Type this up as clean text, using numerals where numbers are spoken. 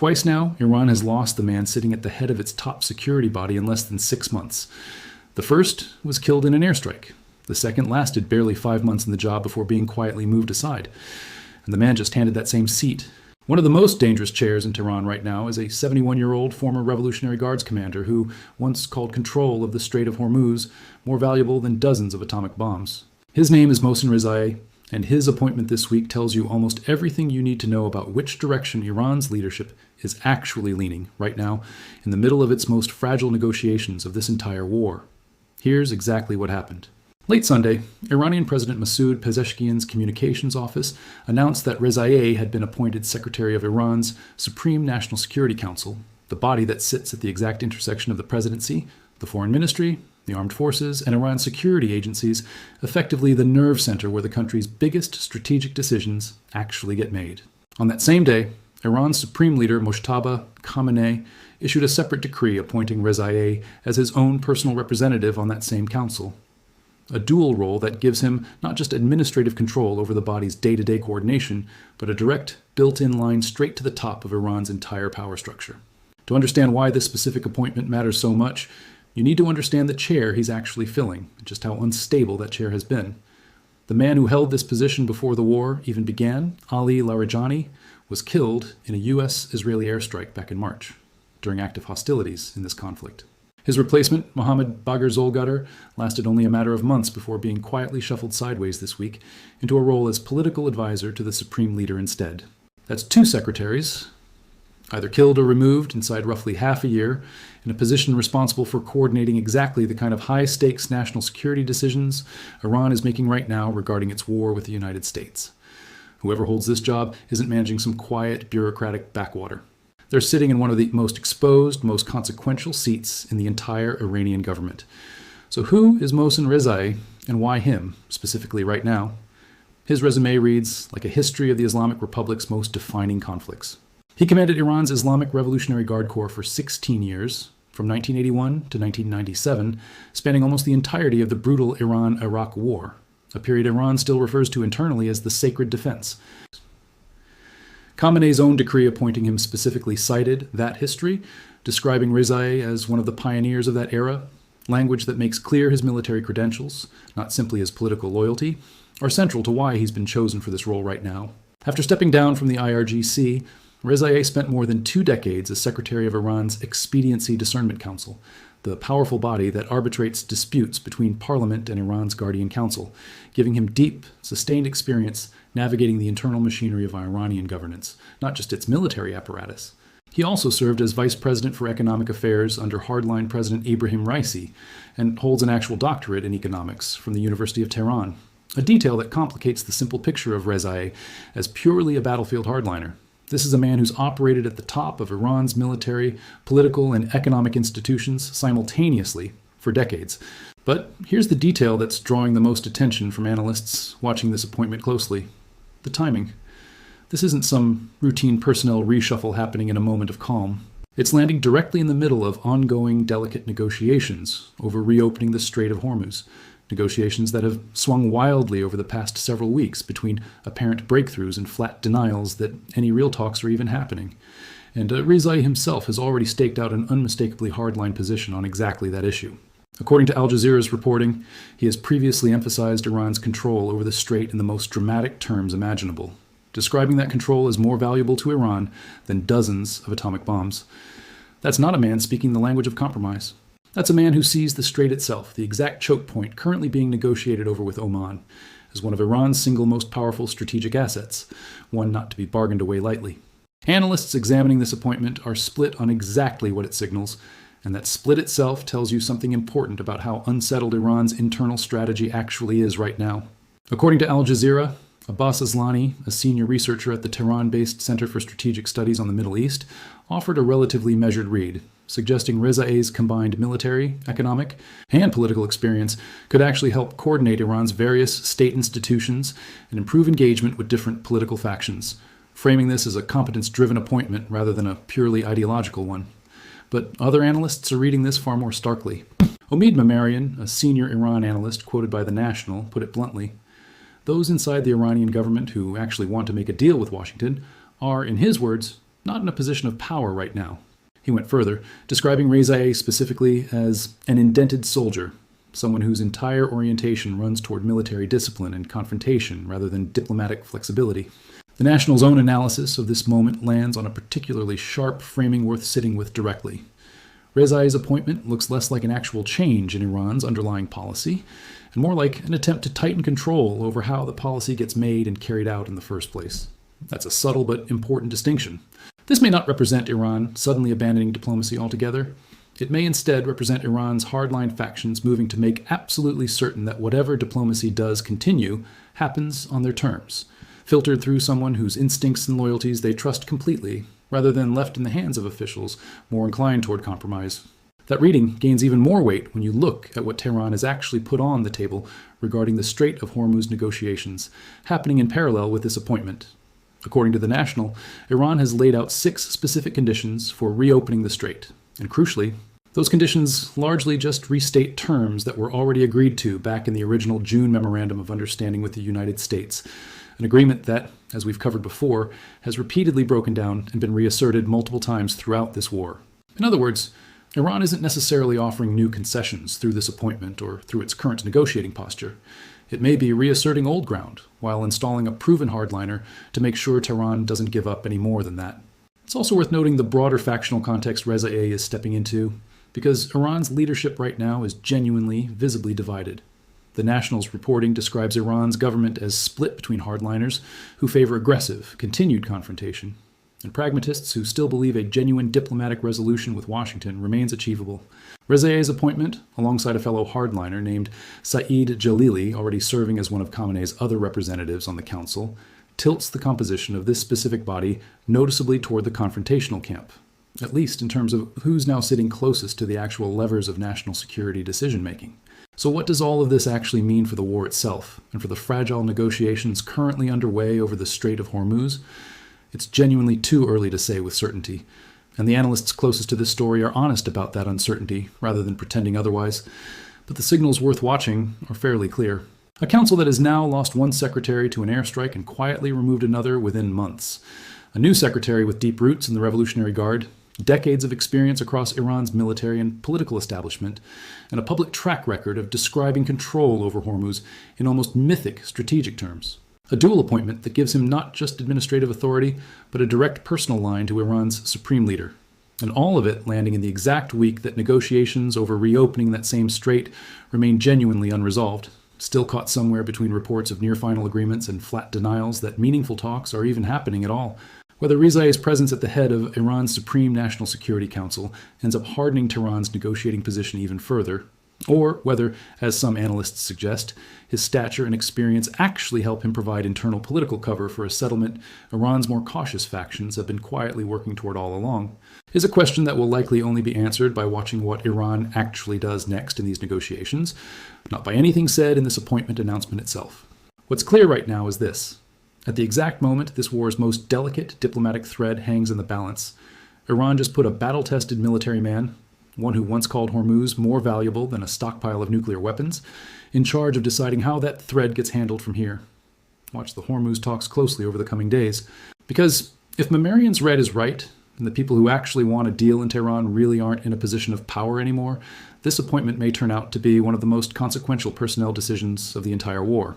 Twice now, Iran has lost the man sitting at the head of its top security body in less than 6 months. The first was killed in an airstrike. The second lasted barely 5 months in the job before being quietly moved aside. And the man just handed that same seat. One of the most dangerous chairs in Tehran right now is a 71-year-old former Revolutionary Guards commander who once called control of the Strait of Hormuz more valuable than dozens of atomic bombs. His name is Mohsen Rezaei, and his appointment this week tells you almost everything you need to know about which direction Iran's leadership is actually leaning right now in the middle of its most fragile negotiations of this entire war. Here's exactly what happened. Late Sunday, Iranian President Masoud Pezeshkian's communications office announced that Rezaei had been appointed Secretary of Iran's Supreme National Security Council, the body that sits at the exact intersection of the presidency, the foreign ministry, the armed forces, and Iran's security agencies, effectively the nerve center where the country's biggest strategic decisions actually get made. On that same day, Iran's supreme leader Mojtaba Khamenei issued a separate decree appointing Rezaei as his own personal representative on that same council. A dual role that gives him not just administrative control over the body's day-to-day coordination, but a direct, built-in line straight to the top of Iran's entire power structure. To understand why this specific appointment matters so much, you need to understand the chair he's actually filling, and just how unstable that chair has been. The man who held this position before the war even began, Ali Larijani, was killed in a U.S.-Israeli airstrike back in March, during active hostilities in this conflict. His replacement, Mohammad Bagher Zolgadar, lasted only a matter of months before being quietly shuffled sideways this week into a role as political advisor to the supreme leader instead. That's 2 secretaries, either killed or removed inside roughly half a year, in a position responsible for coordinating exactly the kind of high-stakes national security decisions Iran is making right now regarding its war with the United States. Whoever holds this job isn't managing some quiet, bureaucratic backwater. They're sitting in one of the most exposed, most consequential seats in the entire Iranian government. So who is Mohsen Rezaei, and why him, specifically right now? His resume reads like a history of the Islamic Republic's most defining conflicts. He commanded Iran's Islamic Revolutionary Guard Corps for 16 years, from 1981 to 1997, spanning almost the entirety of the brutal Iran-Iraq War, a period Iran still refers to internally as the Sacred Defense. Khamenei's own decree appointing him specifically cited that history, describing Rezaei as one of the pioneers of that era, language that makes clear his military credentials, not simply his political loyalty, are central to why he's been chosen for this role right now. After stepping down from the IRGC, Rezaei spent more than 2 decades as Secretary of Iran's Expediency Discernment Council, the powerful body that arbitrates disputes between Parliament and Iran's Guardian Council, giving him deep, sustained experience navigating the internal machinery of Iranian governance, not just its military apparatus. He also served as Vice President for Economic Affairs under hardline President Ibrahim Raisi, and holds an actual doctorate in economics from the University of Tehran, a detail that complicates the simple picture of Rezaei as purely a battlefield hardliner. This is a man who's operated at the top of Iran's military, political, and economic institutions simultaneously for decades. But here's the detail that's drawing the most attention from analysts watching this appointment closely: the timing. This isn't some routine personnel reshuffle happening in a moment of calm. It's landing directly in the middle of ongoing, delicate negotiations over reopening the Strait of Hormuz, negotiations that have swung wildly over the past several weeks between apparent breakthroughs and flat denials that any real talks are even happening. And Rezaei himself has already staked out an unmistakably hardline position on exactly that issue. According to Al Jazeera's reporting, he has previously emphasized Iran's control over the strait in the most dramatic terms imaginable, describing that control as more valuable to Iran than dozens of atomic bombs. That's not a man speaking the language of compromise. That's a man who sees the strait itself, the exact choke point currently being negotiated over with Oman, as one of Iran's single most powerful strategic assets, one not to be bargained away lightly. Analysts examining this appointment are split on exactly what it signals, and that split itself tells you something important about how unsettled Iran's internal strategy actually is right now. According to Al Jazeera, Abbas Aslani, a senior researcher at the Tehran-based Center for Strategic Studies on the Middle East, offered a relatively measured read, suggesting Rezaei's combined military, economic, and political experience could actually help coordinate Iran's various state institutions and improve engagement with different political factions, framing this as a competence-driven appointment rather than a purely ideological one. But other analysts are reading this far more starkly. Omid Mamarian, a senior Iran analyst quoted by The National, put it bluntly: "Those inside the Iranian government who actually want to make a deal with Washington are, in his words, not in a position of power right now. He went further, describing Rezai specifically as an indented soldier, someone whose entire orientation runs toward military discipline and confrontation rather than diplomatic flexibility. The National's own analysis of this moment lands on a particularly sharp framing worth sitting with directly. Rezai's appointment looks less like an actual change in Iran's underlying policy, and more like an attempt to tighten control over how the policy gets made and carried out in the first place. That's a subtle but important distinction. This may not represent Iran suddenly abandoning diplomacy altogether. It may instead represent Iran's hardline factions moving to make absolutely certain that whatever diplomacy does continue happens on their terms, filtered through someone whose instincts and loyalties they trust completely, rather than left in the hands of officials more inclined toward compromise. That reading gains even more weight when you look at what Tehran has actually put on the table regarding the Strait of Hormuz negotiations, happening in parallel with this appointment. According to the National, Iran has laid out 6 specific conditions for reopening the strait, and crucially, those conditions largely just restate terms that were already agreed to back in the original June Memorandum of Understanding with the United States, an agreement that, as we've covered before, has repeatedly broken down and been reasserted multiple times throughout this war. In other words, Iran isn't necessarily offering new concessions through this appointment or through its current negotiating posture. It may be reasserting old ground while installing a proven hardliner to make sure Tehran doesn't give up any more than that. It's also worth noting the broader factional context Rezai is stepping into, because Iran's leadership right now is genuinely, visibly divided. The National's reporting describes Iran's government as split between hardliners who favor aggressive, continued confrontation, and pragmatists who still believe a genuine diplomatic resolution with Washington remains achievable. Rezai's appointment, alongside a fellow hardliner named Saeed Jalili, already serving as one of Khamenei's other representatives on the council, tilts the composition of this specific body noticeably toward the confrontational camp, at least in terms of who's now sitting closest to the actual levers of national security decision-making. So what does all of this actually mean for the war itself, and for the fragile negotiations currently underway over the Strait of Hormuz? It's genuinely too early to say with certainty, and the analysts closest to this story are honest about that uncertainty, rather than pretending otherwise. But the signals worth watching are fairly clear. A council that has now lost one secretary to an airstrike and quietly removed another within months. A new secretary with deep roots in the Revolutionary Guard, decades of experience across Iran's military and political establishment, and a public track record of describing control over Hormuz in almost mythic strategic terms. A dual appointment that gives him not just administrative authority, but a direct personal line to Iran's supreme leader. And all of it landing in the exact week that negotiations over reopening that same strait remain genuinely unresolved, still caught somewhere between reports of near-final agreements and flat denials that meaningful talks are even happening at all. Whether Rezai's presence at the head of Iran's Supreme National Security Council ends up hardening Tehran's negotiating position even further, or whether, as some analysts suggest, his stature and experience actually help him provide internal political cover for a settlement Iran's more cautious factions have been quietly working toward all along, is a question that will likely only be answered by watching what Iran actually does next in these negotiations, not by anything said in this appointment announcement itself. What's clear right now is this. At the exact moment this war's most delicate diplomatic thread hangs in the balance, Iran just put a battle-tested military man, one who once called Hormuz more valuable than a stockpile of nuclear weapons, in charge of deciding how that thread gets handled from here. Watch the Hormuz talks closely over the coming days. Because if Mamarian's read is right, and the people who actually want a deal in Tehran really aren't in a position of power anymore, this appointment may turn out to be one of the most consequential personnel decisions of the entire war.